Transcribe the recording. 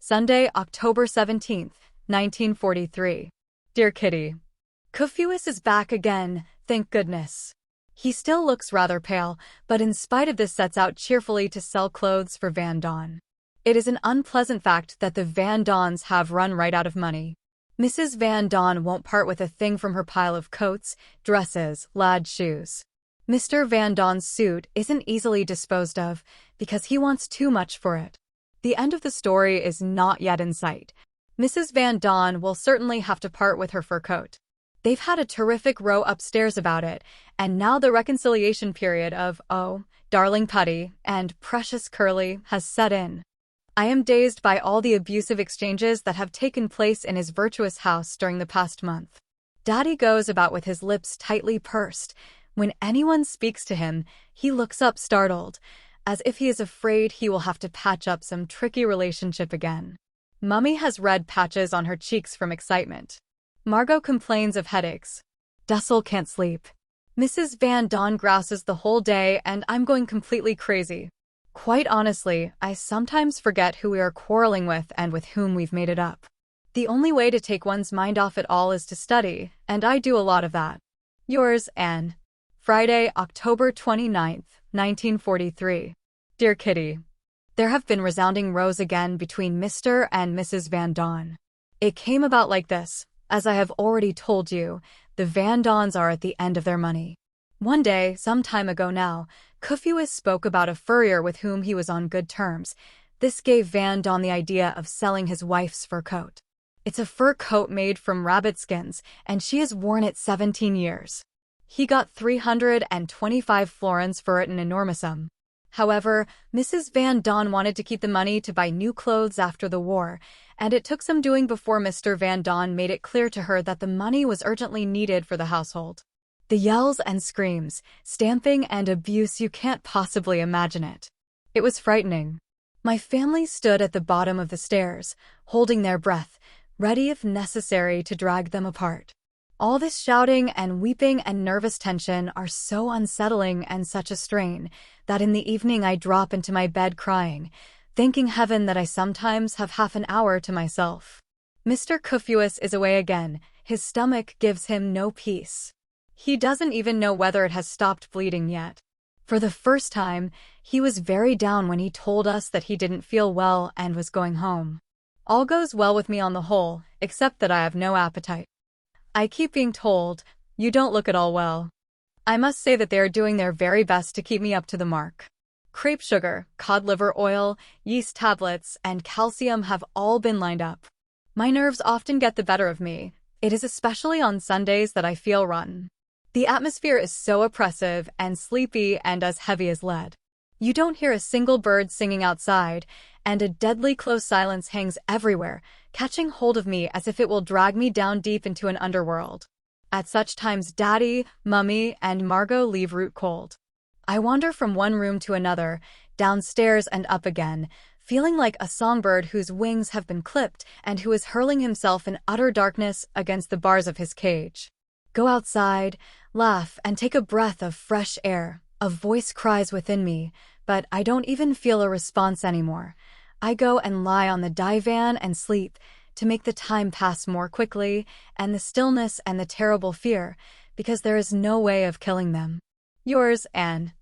Sunday, October 17th, 1943. Dear Kitty, Koophuis is back again, thank goodness. He still looks rather pale, but in spite of this sets out cheerfully to sell clothes for Van Daan. It is an unpleasant fact that the Van Daans have run right out of money. Mrs. Van Daan won't part with a thing from her pile of coats, dresses, lad shoes. Mr. Van Daan's suit isn't easily disposed of because he wants too much for it. The end of the story is not yet in sight. Mrs. Van Daan will certainly have to part with her fur coat. They've had a terrific row upstairs about it, and now the reconciliation period of, oh, darling Putty, and precious Curly has set in. I am dazed by all the abusive exchanges that have taken place in his virtuous house during the past month. Daddy goes about with his lips tightly pursed. When anyone speaks to him, he looks up startled, as if he is afraid he will have to patch up some tricky relationship again. Mummy has red patches on her cheeks from excitement. Margot complains of headaches. Dussel can't sleep. Mrs. Van Daan grouses the whole day, and I'm going completely crazy. Quite honestly, I sometimes forget who we are quarreling with and with whom we've made it up. The only way to take one's mind off it all is to study, and I do a lot of that. Yours, Anne. Friday, October 29th, 1943. Dear Kitty, there have been resounding rows again between Mr. and Mrs. Van Daan. It came about like this. As I have already told you, the Van Daans are at the end of their money. One day, some time ago now, Koophuis spoke about a furrier with whom he was on good terms. This gave Van Daan the idea of selling his wife's fur coat. It's a fur coat made from rabbit skins, and she has worn it 17 years. He got 325 florins for it, an enormous sum. However, Mrs. Van Daan wanted to keep the money to buy new clothes after the war, and it took some doing before Mr. Van Daan made it clear to her that the money was urgently needed for the household. The yells and screams, stamping and abuse, you can't possibly imagine it. It was frightening. My family stood at the bottom of the stairs, holding their breath, ready if necessary to drag them apart. All this shouting and weeping and nervous tension are so unsettling and such a strain that in the evening I drop into my bed crying, thanking heaven that I sometimes have half an hour to myself. Mr. Koophuis is away again. His stomach gives him no peace. He doesn't even know whether it has stopped bleeding yet. For the first time, he was very down when he told us that he didn't feel well and was going home. All goes well with me on the whole, except that I have no appetite. I keep being told, you don't look at all well. I must say that they are doing their very best to keep me up to the mark. Crepe sugar, cod liver oil, yeast tablets, and calcium have all been lined up. My nerves often get the better of me. It is especially on Sundays that I feel rotten. The atmosphere is so oppressive and sleepy and as heavy as lead. You don't hear a single bird singing outside, and a deadly close silence hangs everywhere, catching hold of me as if it will drag me down deep into an underworld. At such times Daddy, Mummy, and Margot leave root cold. I wander from one room to another, downstairs and up again, feeling like a songbird whose wings have been clipped and who is hurling himself in utter darkness against the bars of his cage. Go outside, laugh, and take a breath of fresh air. A voice cries within me, but I don't even feel a response anymore. I go and lie on the divan and sleep to make the time pass more quickly, and the stillness and the terrible fear, because there is no way of killing them. Yours, Anne.